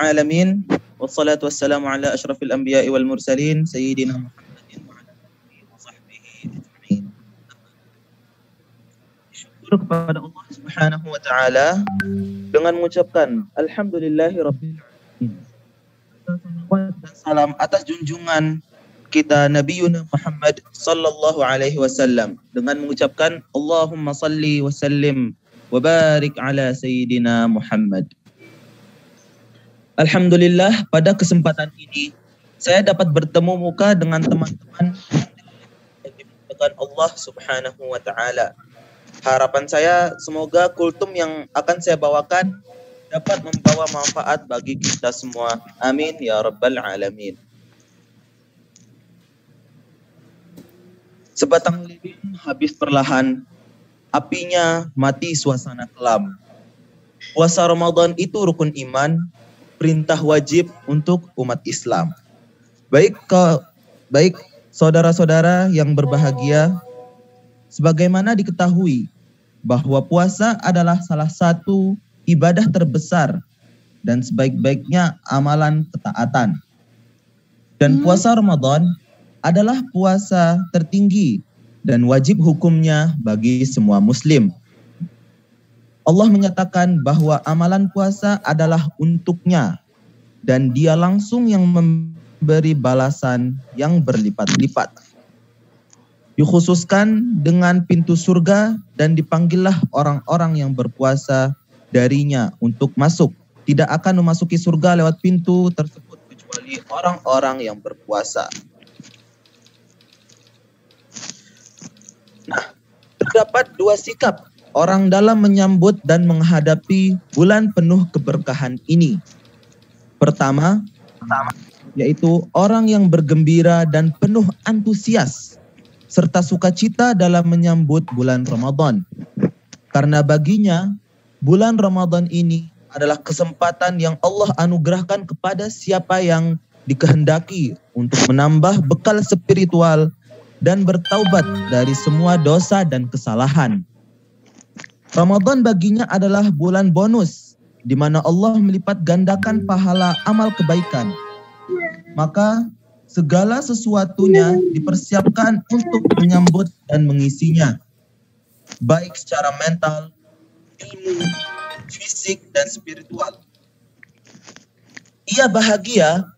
alamin. Wassalatu wassalamu ala asyrafil anbiya'i wal mursalin sayyidina Muhammadin wa ala alihi wa sahbihi ajma'in. Syukur kepada Allah Subhanahu wa taala dengan mengucapkan alhamdulillahirabbil alamin. Salawat dan salam atas junjungan kita Nabiyyuna Muhammad sallallahu alaihi wasallam dengan mengucapkan Allahumma salli wa sallim wa barik ala sayyidina Muhammad. Alhamdulillah, pada kesempatan ini saya dapat bertemu muka dengan teman-teman yang dimuliakan Allah Subhanahu wa taala. Harapan saya semoga kultum yang akan saya bawakan dapat membawa manfaat bagi kita semua. Amin ya rabbal alamin. Sebatang lilin habis perlahan, apinya mati suasana kelam. Puasa Ramadan itu rukun iman, perintah wajib untuk umat Islam. Baik saudara-saudara yang berbahagia, sebagaimana diketahui bahwa puasa adalah salah satu ibadah terbesar dan sebaik-baiknya amalan ketaatan. Dan puasa Ramadan adalah puasa tertinggi dan wajib hukumnya bagi semua muslim. Allah menyatakan bahwa amalan puasa adalah untuknya dan dia langsung yang memberi balasan yang berlipat-lipat. Dikhususkan dengan pintu surga dan dipanggillah orang-orang yang berpuasa darinya untuk masuk. Tidak akan memasuki surga lewat pintu tersebut kecuali orang-orang yang berpuasa. Nah, terdapat dua sikap orang dalam menyambut dan menghadapi bulan penuh keberkahan ini. Pertama, yaitu orang yang bergembira dan penuh antusias serta sukacita dalam menyambut bulan Ramadan. Karena baginya, bulan Ramadan ini adalah kesempatan yang Allah anugerahkan kepada siapa yang dikehendaki untuk menambah bekal spiritual dan bertaubat dari semua dosa dan kesalahan. Ramadan baginya adalah bulan bonus, di mana Allah melipat gandakan pahala amal kebaikan. Maka segala sesuatunya dipersiapkan untuk menyambut dan mengisinya, baik secara mental, ilmu, fisik, dan spiritual. Ia bahagia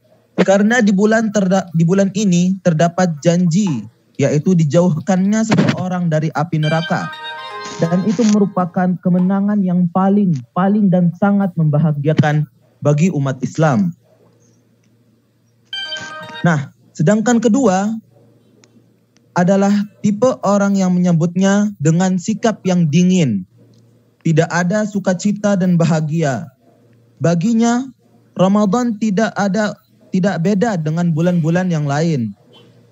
karena di bulan ini terdapat janji, yaitu dijauhkannya seseorang dari api neraka. Dan itu merupakan kemenangan yang paling dan sangat membahagiakan bagi umat Islam. Nah, sedangkan kedua adalah tipe orang yang menyambutnya dengan sikap yang dingin. Tidak ada sukacita dan bahagia. Baginya, Ramadan tidak beda dengan bulan-bulan yang lain.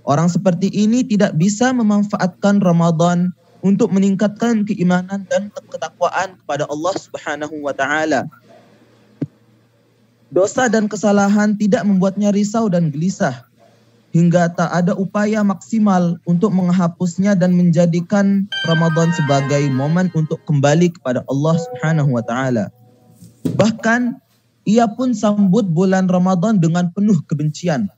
Orang seperti ini tidak bisa memanfaatkan Ramadan untuk meningkatkan keimanan dan ketakwaan kepada Allah Subhanahu wa taala. Dosa dan kesalahan tidak membuatnya risau dan gelisah, hingga tak ada upaya maksimal untuk menghapusnya dan menjadikan Ramadan sebagai momen untuk kembali kepada Allah Subhanahu wa taala. Bahkan ia pun sambut bulan Ramadan dengan penuh kebencian.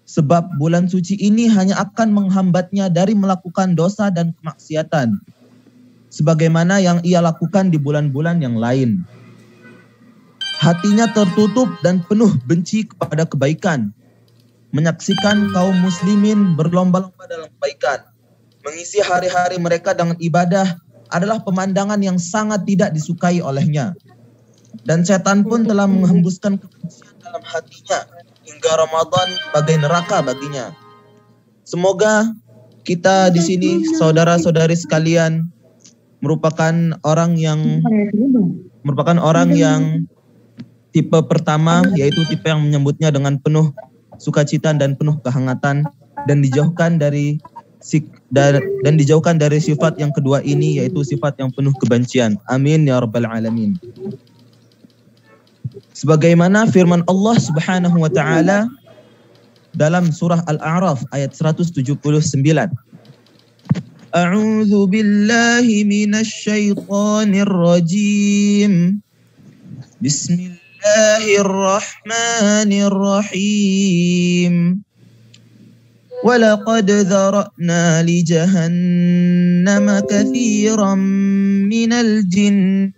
Sebab bulan suci ini hanya akan menghambatnya dari melakukan dosa dan kemaksiatan, sebagaimana yang ia lakukan di bulan-bulan yang lain. Hatinya tertutup dan penuh benci kepada kebaikan. Menyaksikan kaum muslimin berlomba-lomba dalam kebaikan, mengisi hari-hari mereka dengan ibadah adalah pemandangan yang sangat tidak disukai olehnya. Dan setan pun telah menghembuskan kebencian dalam hatinya, hingga Ramadan bagai neraka baginya. Semoga kita di sini, saudara-saudari sekalian, merupakan orang yang tipe pertama, yaitu tipe yang menyambutnya dengan penuh sukacita dan penuh kehangatan, dan dijauhkan dari sifat yang kedua ini, yaitu sifat yang penuh kebencian. Amin ya rabbal alamin. Sebagaimana firman Allah Subhanahu wa taala dalam surah Al-A'raf ayat 179. A'udzu billahi minasy syaithanir rajim. Bismillah Bismillahirrahmanirrahim. ولقد ذرأنا لجهنم كثيرا من الجن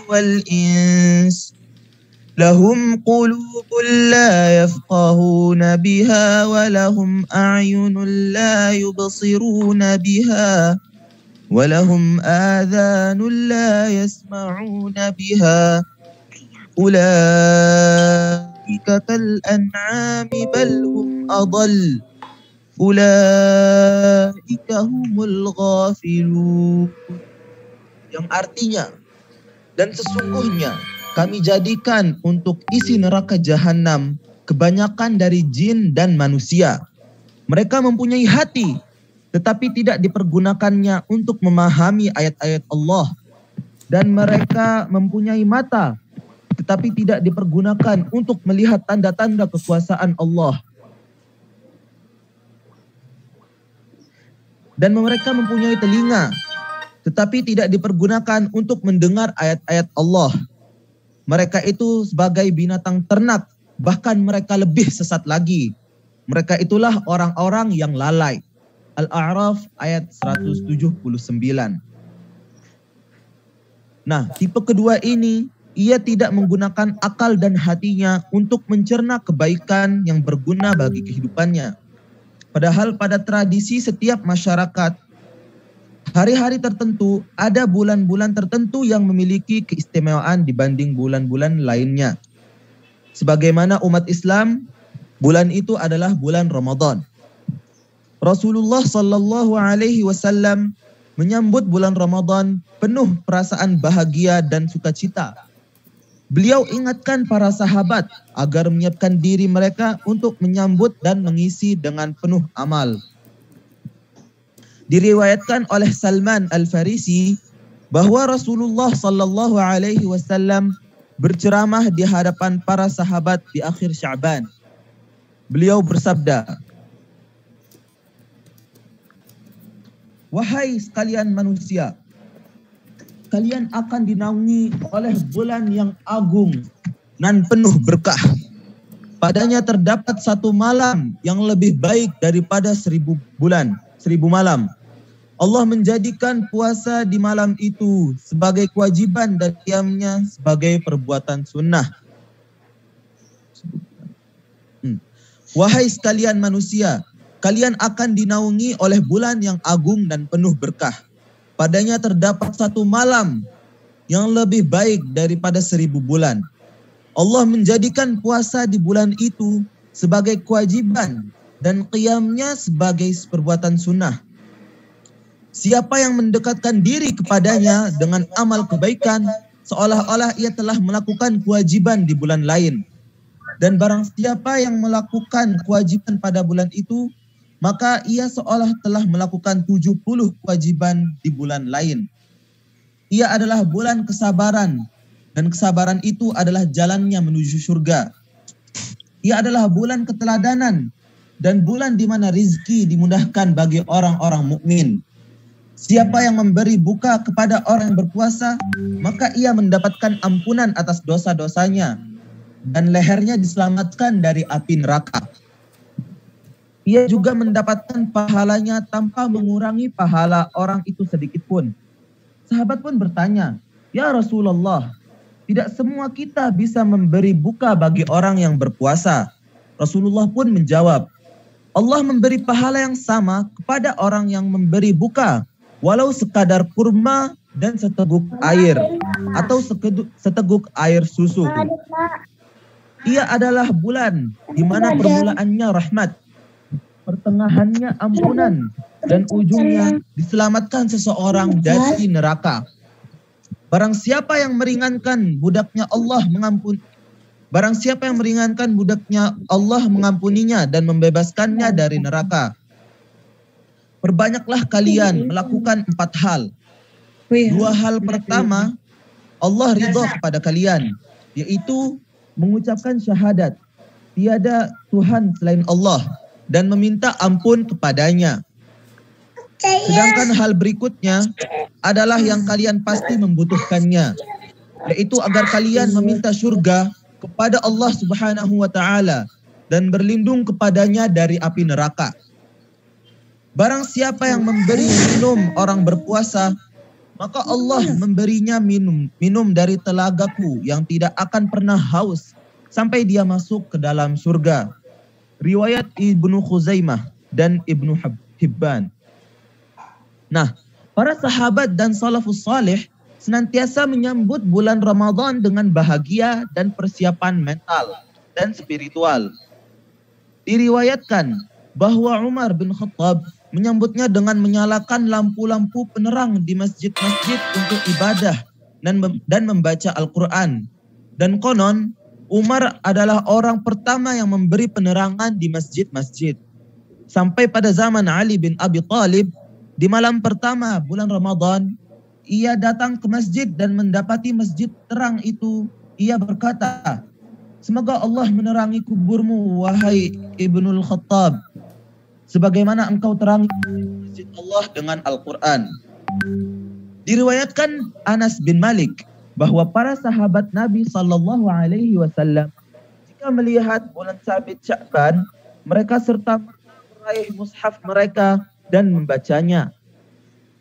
والإنس لهم قلوب لا يفقهون بها ولهم أعين لا يبصرون بها ولهم آذان لا يسمعون بها أولئك كالأنعام بل هم أضل Ulaika humul ghafilun. Yang artinya, dan sesungguhnya kami jadikan untuk isi neraka jahanam kebanyakan dari jin dan manusia. Mereka mempunyai hati, tetapi tidak dipergunakannya untuk memahami ayat-ayat Allah. Dan mereka mempunyai mata, tetapi tidak dipergunakan untuk melihat tanda-tanda kekuasaan Allah. Dan mereka mempunyai telinga, tetapi tidak dipergunakan untuk mendengar ayat-ayat Allah. Mereka itu sebagai binatang ternak, bahkan mereka lebih sesat lagi. Mereka itulah orang-orang yang lalai. Al-A'raf ayat 179. Nah, tipe kedua ini, ia tidak menggunakan akal dan hatinya untuk mencerna kebaikan yang berguna bagi kehidupannya. Padahal pada tradisi setiap masyarakat, hari-hari tertentu ada bulan-bulan tertentu yang memiliki keistimewaan dibanding bulan-bulan lainnya. Sebagaimana umat Islam, bulan itu adalah bulan Ramadan. Rasulullah Sallallahu Alaihi Wasallam menyambut bulan Ramadan penuh perasaan bahagia dan sukacita. Beliau ingatkan para sahabat agar menyiapkan diri mereka untuk menyambut dan mengisi dengan penuh amal. Diriwayatkan oleh Salman Al-Farisi bahwa Rasulullah Sallallahu Alaihi Wasallam berceramah di hadapan para sahabat di akhir Sya'ban. Beliau bersabda, "Wahai sekalian manusia, kalian akan dinaungi oleh bulan yang agung dan penuh berkah. Padanya terdapat satu malam yang lebih baik daripada 1000 bulan, 1000 malam. Allah menjadikan puasa di malam itu sebagai kewajiban dan qiyamnya sebagai perbuatan sunnah. Wahai sekalian manusia, kalian akan dinaungi oleh bulan yang agung dan penuh berkah. Padanya terdapat satu malam yang lebih baik daripada 1000 bulan. Allah menjadikan puasa di bulan itu sebagai kewajiban dan qiyamnya sebagai perbuatan sunnah. Siapa yang mendekatkan diri kepadanya dengan amal kebaikan, seolah-olah ia telah melakukan kewajiban di bulan lain. Dan barang siapa yang melakukan kewajiban pada bulan itu, maka ia seolah telah melakukan 70 kewajiban di bulan lain. Ia adalah bulan kesabaran, dan kesabaran itu adalah jalannya menuju surga. Ia adalah bulan keteladanan, dan bulan di mana rizki dimudahkan bagi orang-orang mukmin. Siapa yang memberi buka kepada orang yang berpuasa, maka ia mendapatkan ampunan atas dosa-dosanya, dan lehernya diselamatkan dari api neraka. Ia juga mendapatkan pahalanya tanpa mengurangi pahala orang itu sedikit pun. Sahabat pun bertanya, "Ya Rasulullah, tidak semua kita bisa memberi buka bagi orang yang berpuasa." Rasulullah pun menjawab, "Allah memberi pahala yang sama kepada orang yang memberi buka, walau sekadar kurma dan seteguk air, atau seteguk air susu." Ia adalah bulan di mana permulaannya rahmat, pertengahannya ampunan, dan ujungnya diselamatkan seseorang dari neraka. Barang siapa yang meringankan budaknya Allah mengampuninya dan membebaskannya dari neraka. Perbanyaklah kalian melakukan 4 hal. 2 hal pertama, Allah ridha kepada kalian, yaitu mengucapkan syahadat tiada Tuhan selain Allah dan meminta ampun kepadanya. Sedangkan hal berikutnya adalah yang kalian pasti membutuhkannya, yaitu agar kalian meminta surga kepada Allah Subhanahu wa taala dan berlindung kepadanya dari api neraka. Barang siapa yang memberi minum orang berpuasa, maka Allah memberinya minum dari telagaku yang tidak akan pernah haus sampai dia masuk ke dalam surga. Riwayat Ibnu Khuzaimah dan Ibnu Hibban. Nah, para sahabat dan salafus salih senantiasa menyambut bulan Ramadan dengan bahagia dan persiapan mental dan spiritual. Diriwayatkan bahwa Umar bin Khattab menyambutnya dengan menyalakan lampu-lampu penerang di masjid-masjid untuk ibadah dan membaca Al-Quran. Dan konon, Umar adalah orang pertama yang memberi penerangan di masjid-masjid. Sampai pada zaman Ali bin Abi Thalib, di malam pertama bulan Ramadan, ia datang ke masjid dan mendapati masjid terang itu. Ia berkata, "Semoga Allah menerangi kuburmu, wahai Ibnul Khattab, sebagaimana engkau terangi masjid Allah dengan Al-Quran." Diriwayatkan Anas bin Malik bahwa para sahabat Nabi Sallallahu Alaihi Wasallam jika melihat bulan sabit Sya'ban, mereka serta meraih mushaf mereka dan membacanya.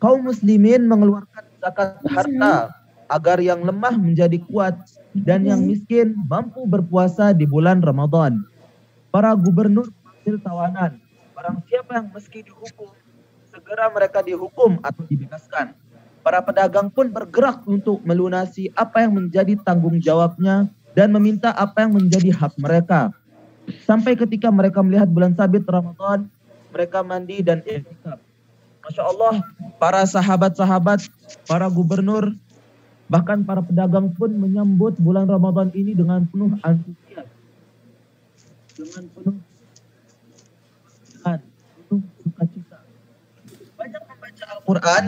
Kaum muslimin mengeluarkan zakat harta agar yang lemah menjadi kuat dan yang miskin mampu berpuasa di bulan Ramadan. Para gubernur mengambil tawanan. Barang siapa yang meski dihukum, segera mereka dihukum atau dibebaskan. Para pedagang pun bergerak untuk melunasi apa yang menjadi tanggung jawabnya dan meminta apa yang menjadi hak mereka. Sampai ketika mereka melihat bulan sabit Ramadan, mereka mandi dan i'tikaf. Masya Allah, para sahabat-sahabat, para gubernur, bahkan para pedagang pun menyambut bulan Ramadan ini dengan penuh antusias. Dengan penuh sukacita. Banyak membaca Al-Quran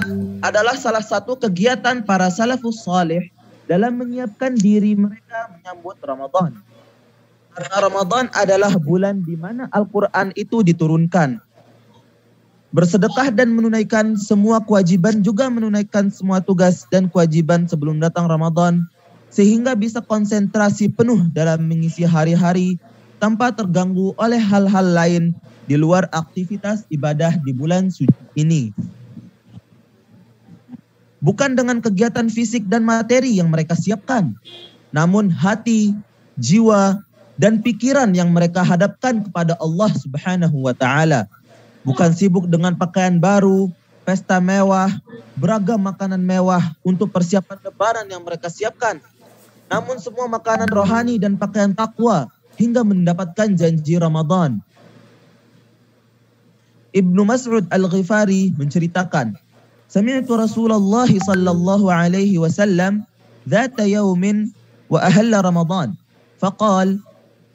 adalah salah satu kegiatan para salafus salih dalam menyiapkan diri mereka menyambut Ramadan. Karena Ramadan adalah bulan di mana Al-Quran itu diturunkan. Bersedekah dan menunaikan semua kewajiban, juga menunaikan semua tugas dan kewajiban sebelum datang Ramadan, sehingga bisa konsentrasi penuh dalam mengisi hari-hari tanpa terganggu oleh hal-hal lain di luar aktivitas ibadah di bulan suci ini. Bukan dengan kegiatan fisik dan materi yang mereka siapkan, namun hati, jiwa, dan pikiran yang mereka hadapkan kepada Allah Subhanahu wa Ta'ala. Bukan sibuk dengan pakaian baru, pesta mewah, beragam makanan mewah untuk persiapan lebaran yang mereka siapkan. Namun semua makanan rohani dan pakaian takwa hingga mendapatkan janji Ramadan. Ibnu Mas'ud Al-Ghifari menceritakan, "Sami'tu Rasulullah sallallahu alaihi wasallam dhata yawmin wa ahalla Ramadan. Faqal,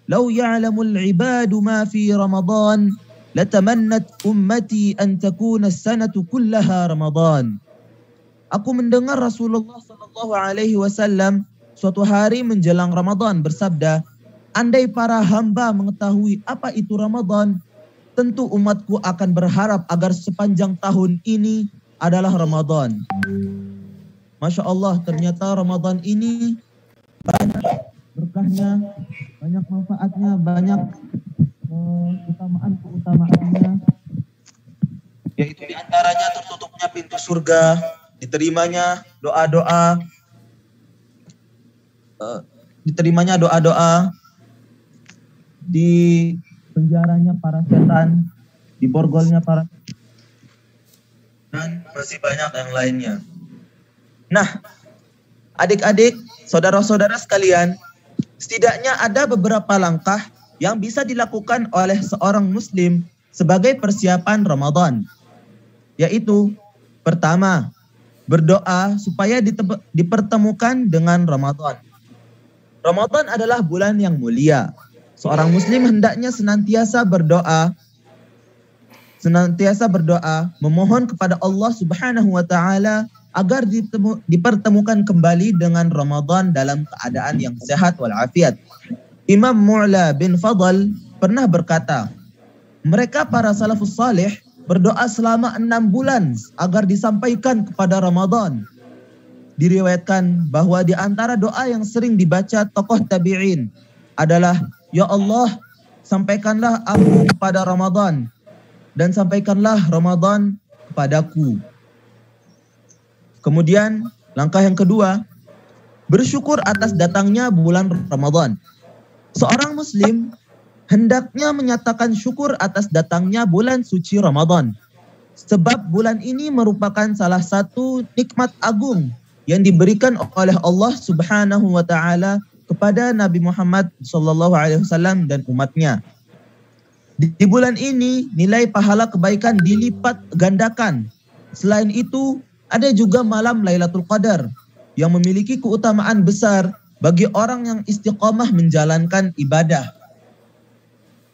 law ya'lamul ibadu ma fi Ramadan, latamannat ummati an takuna as-sanatu kullaha Ramadan." Aku mendengar Rasulullah sallallahu alaihi wasallam suatu hari menjelang Ramadan bersabda, "Andai para hamba mengetahui apa itu Ramadan, tentu umatku akan berharap agar sepanjang tahun ini adalah Ramadan." Masya Allah, ternyata Ramadan ini banyak berkahnya, banyak manfaatnya, banyak keutamaannya, yaitu diantaranya tertutupnya pintu surga, diterimanya doa-doa, di penjaranya para setan, di borgolnya para, dan masih banyak yang lainnya. Nah, adik-adik, saudara-saudara sekalian, setidaknya ada beberapa langkah yang bisa dilakukan oleh seorang muslim sebagai persiapan Ramadan. Yaitu, pertama, berdoa supaya dipertemukan dengan Ramadan. Ramadan adalah bulan yang mulia. Seorang muslim hendaknya senantiasa berdoa, memohon kepada Allah Subhanahu wa Ta'ala agar dipertemukan kembali dengan Ramadan dalam keadaan yang sehat walafiat. Imam Mu'la bin Fadl pernah berkata, mereka para salafus salih berdoa selama 6 bulan agar disampaikan kepada Ramadan. Diriwayatkan bahwa di antara doa yang sering dibaca tokoh tabi'in adalah, Ya Allah, sampaikanlah aku kepada Ramadan dan sampaikanlah Ramadan kepadaku. Kemudian langkah yang kedua, bersyukur atas datangnya bulan Ramadan. Seorang muslim hendaknya menyatakan syukur atas datangnya bulan suci Ramadan. Sebab bulan ini merupakan salah satu nikmat agung yang diberikan oleh Allah Subhanahu wa taala kepada Nabi Muhammad SAW dan umatnya. Di bulan ini nilai pahala kebaikan dilipat gandakan. Selain itu, ada juga malam Lailatul Qadar yang memiliki keutamaan besar bagi orang yang istiqomah menjalankan ibadah.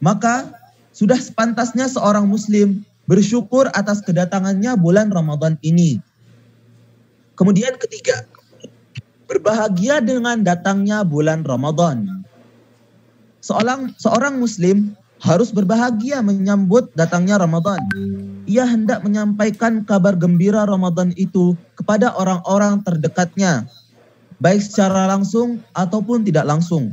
Maka sudah sepantasnya seorang muslim bersyukur atas kedatangannya bulan Ramadan ini. Kemudian ketiga, berbahagia dengan datangnya bulan Ramadan. Seorang muslim harus berbahagia menyambut datangnya Ramadan. Ia hendak menyampaikan kabar gembira Ramadan itu kepada orang-orang terdekatnya, baik secara langsung ataupun tidak langsung.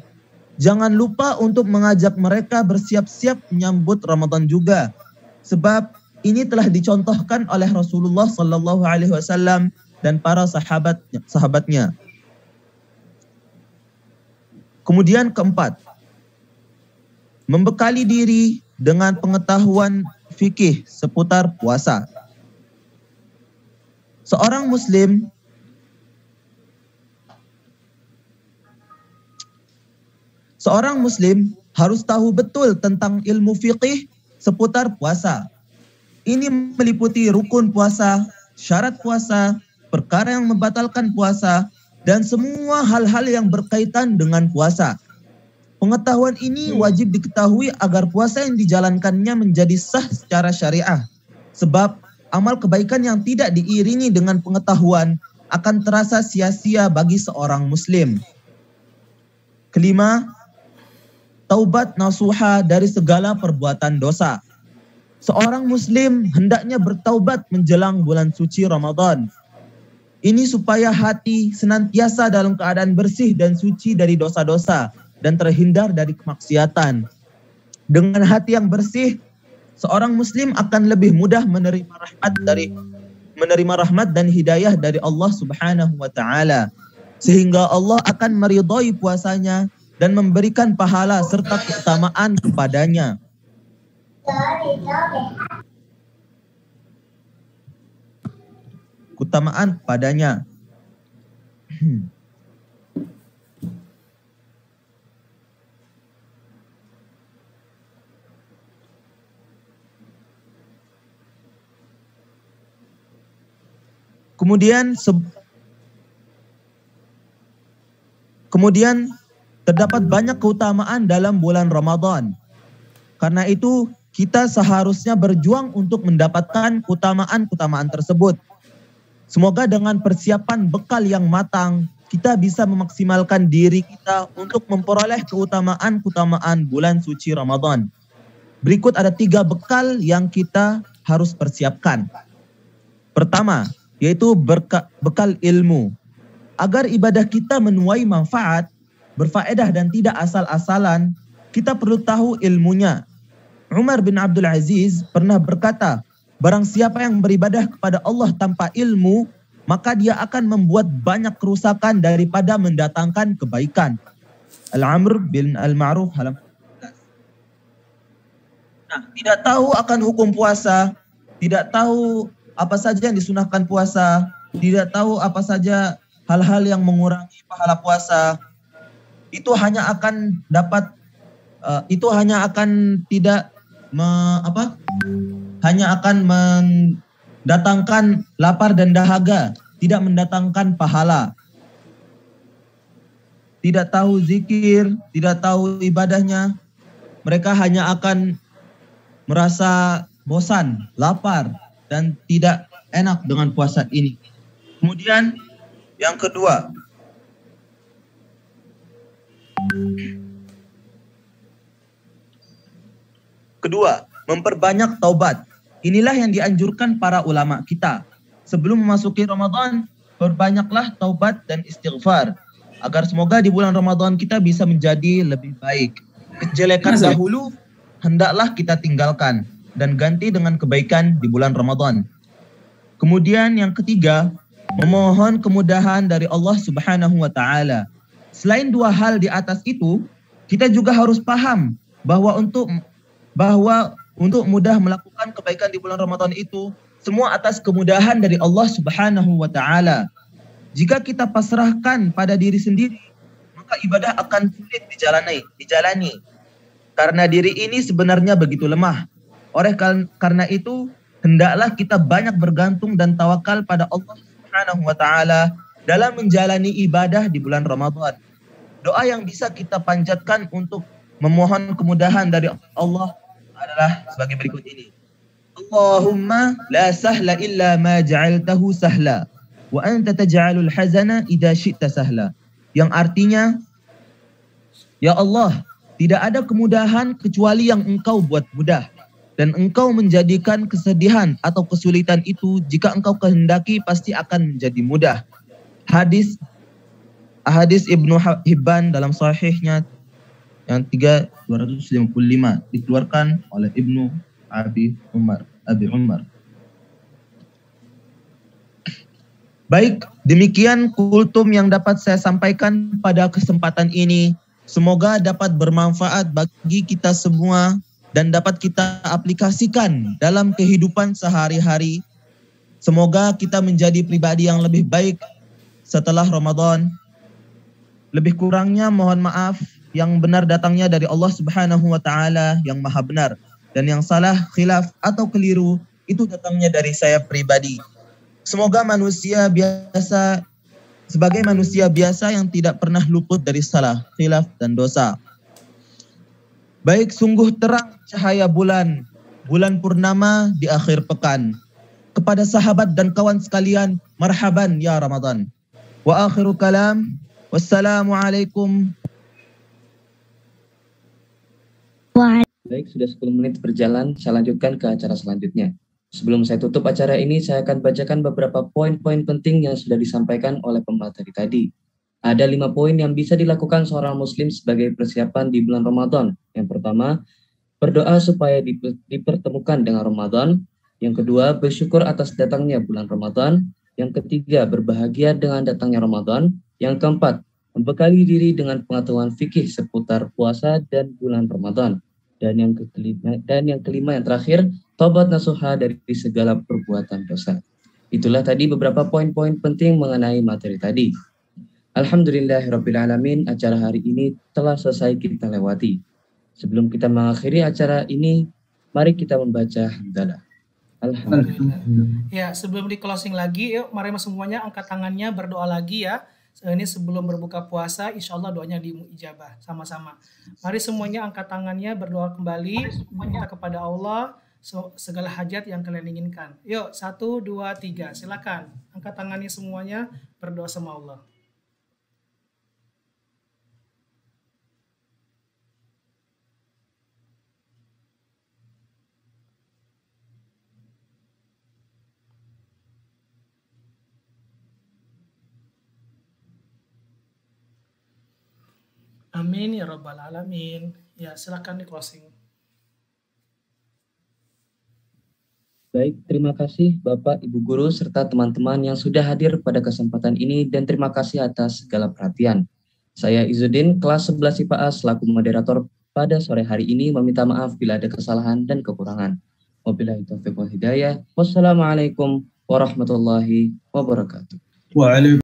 Jangan lupa untuk mengajak mereka bersiap-siap menyambut Ramadan juga, sebab ini telah dicontohkan oleh Rasulullah SAW dan para sahabatnya. Kemudian keempat, membekali diri dengan pengetahuan fikih seputar puasa. Seorang muslim harus tahu betul tentang ilmu fikih seputar puasa. Ini meliputi rukun puasa, syarat puasa, perkara yang membatalkan puasa, dan semua hal-hal yang berkaitan dengan puasa. Pengetahuan ini wajib diketahui agar puasa yang dijalankannya menjadi sah secara syariah. Sebab amal kebaikan yang tidak diiringi dengan pengetahuan akan terasa sia-sia bagi seorang muslim. Kelima, taubat nasuha dari segala perbuatan dosa. Seorang muslim hendaknya bertaubat menjelang bulan suci Ramadan. Ini supaya hati senantiasa dalam keadaan bersih dan suci dari dosa-dosa dan terhindar dari kemaksiatan. Dengan hati yang bersih, seorang muslim akan lebih mudah menerima rahmat dan hidayah dari Allah Subhanahu wa taala, sehingga Allah akan meridhai puasanya dan memberikan pahala serta keutamaan kepadanya. Keutamaan kepadanya. Kemudian terdapat banyak keutamaan dalam bulan Ramadan. Karena itu kita seharusnya berjuang untuk mendapatkan keutamaan-keutamaan tersebut. Semoga dengan persiapan bekal yang matang, kita bisa memaksimalkan diri kita untuk memperoleh keutamaan-keutamaan bulan suci Ramadan. Berikut ada 3 bekal yang kita harus persiapkan. Pertama, yaitu bekal ilmu. Agar ibadah kita menuai manfaat, berfaedah dan tidak asal-asalan, kita perlu tahu ilmunya. Umar bin Abdul Aziz pernah berkata, barang siapa yang beribadah kepada Allah tanpa ilmu, maka dia akan membuat banyak kerusakan daripada mendatangkan kebaikan. Al-Amr bin Al-Ma'ruf halaman 11. Nah, tidak tahu akan hukum puasa, tidak tahu apa saja yang disunahkan puasa, tidak tahu apa saja hal-hal yang mengurangi pahala puasa, itu hanya akan mendatangkan lapar dan dahaga, tidak mendatangkan pahala. Tidak tahu zikir, tidak tahu ibadahnya, mereka hanya akan merasa bosan, lapar, dan tidak enak dengan puasa ini. Kemudian yang kedua, memperbanyak taubat. Inilah yang dianjurkan para ulama kita. Sebelum memasuki Ramadan, perbanyaklah taubat dan istighfar. agar semoga di bulan Ramadan kita bisa menjadi lebih baik. Kejelekan dahulu hendaklah kita tinggalkan dan ganti dengan kebaikan di bulan Ramadan. Kemudian yang ketiga, memohon kemudahan dari Allah Subhanahu wa taala. Selain dua hal di atas itu, kita juga harus paham bahwa untuk mudah melakukan kebaikan di bulan Ramadan itu semua atas kemudahan dari Allah Subhanahu wa taala. Jika kita pasrahkan pada diri sendiri, maka ibadah akan sulit dijalani. Karena diri ini sebenarnya begitu lemah. Oleh karena itu, hendaklah kita banyak bergantung dan tawakal pada Allah Subhanahu wa taala dalam menjalani ibadah di bulan Ramadan. Doa yang bisa kita panjatkan untuk memohon kemudahan dari Allah adalah sebagai berikut ini. Allahumma la sahla illa ma ja'altahu sahla wa anta taj'alul hazana idza syi'ta sahla. Yang artinya, ya Allah, tidak ada kemudahan kecuali yang Engkau buat mudah, dan Engkau menjadikan kesedihan atau kesulitan itu jika Engkau kehendaki pasti akan menjadi mudah. Hadis Ibnu Hibban dalam sahihnya yang 3255 dikeluarkan oleh Ibnu Abi Umar. Baik, demikian kultum yang dapat saya sampaikan pada kesempatan ini. Semoga dapat bermanfaat bagi kita semua dan dapat kita aplikasikan dalam kehidupan sehari-hari. Semoga kita menjadi pribadi yang lebih baik setelah Ramadan. Lebih kurangnya mohon maaf, yang benar datangnya dari Allah Subhanahu wa taala yang Maha benar, dan yang salah, khilaf atau keliru itu datangnya dari saya pribadi. Semoga sebagai manusia biasa yang tidak pernah luput dari salah, khilaf dan dosa. Baik, sungguh terang cahaya bulan purnama di akhir pekan. Kepada sahabat dan kawan sekalian, marhaban ya Ramadan. Wa akhiru kalam, wassalamualaikum. Baik, sudah 10 menit berjalan, saya lanjutkan ke acara selanjutnya. Sebelum saya tutup acara ini, saya akan bacakan beberapa poin-poin penting yang sudah disampaikan oleh pemateri tadi. Ada 5 poin yang bisa dilakukan seorang muslim sebagai persiapan di bulan Ramadan. Yang pertama, berdoa supaya dipertemukan dengan Ramadan. Yang kedua, bersyukur atas datangnya bulan Ramadan. Yang ketiga, berbahagia dengan datangnya Ramadan. Yang keempat, membekali diri dengan pengetahuan fikih seputar puasa dan bulan Ramadan. Dan yang kelima yang terakhir, taubat nasuha dari segala perbuatan dosa. Itulah tadi beberapa poin-poin penting mengenai materi tadi. Alhamdulillahirrabbilalamin, acara hari ini telah selesai kita lewati. Sebelum kita mengakhiri acara ini, mari kita membaca hamdalah. Alhamdulillah. Ya, sebelum di closing lagi, yuk mari semuanya angkat tangannya berdoa lagi ya. Ini sebelum berbuka puasa, insya Allah doanya diijabah sama-sama. Mari semuanya angkat tangannya berdoa kembali, minta kepada Allah segala hajat yang kalian inginkan. Yuk, 1, 2, 3, silakan angkat tangannya semuanya berdoa sama Allah. Amin ya rabbal alamin. Ya, silakan di closing. Baik, terima kasih Bapak, Ibu Guru, serta teman-teman yang sudah hadir pada kesempatan ini, dan terima kasih atas segala perhatian. Saya Izzuddin, kelas 11 IPA A, selaku moderator pada sore hari ini, meminta maaf bila ada kesalahan dan kekurangan. Wabillahi taufiq wal hidayah. Wassalamualaikum warahmatullahi wabarakatuh.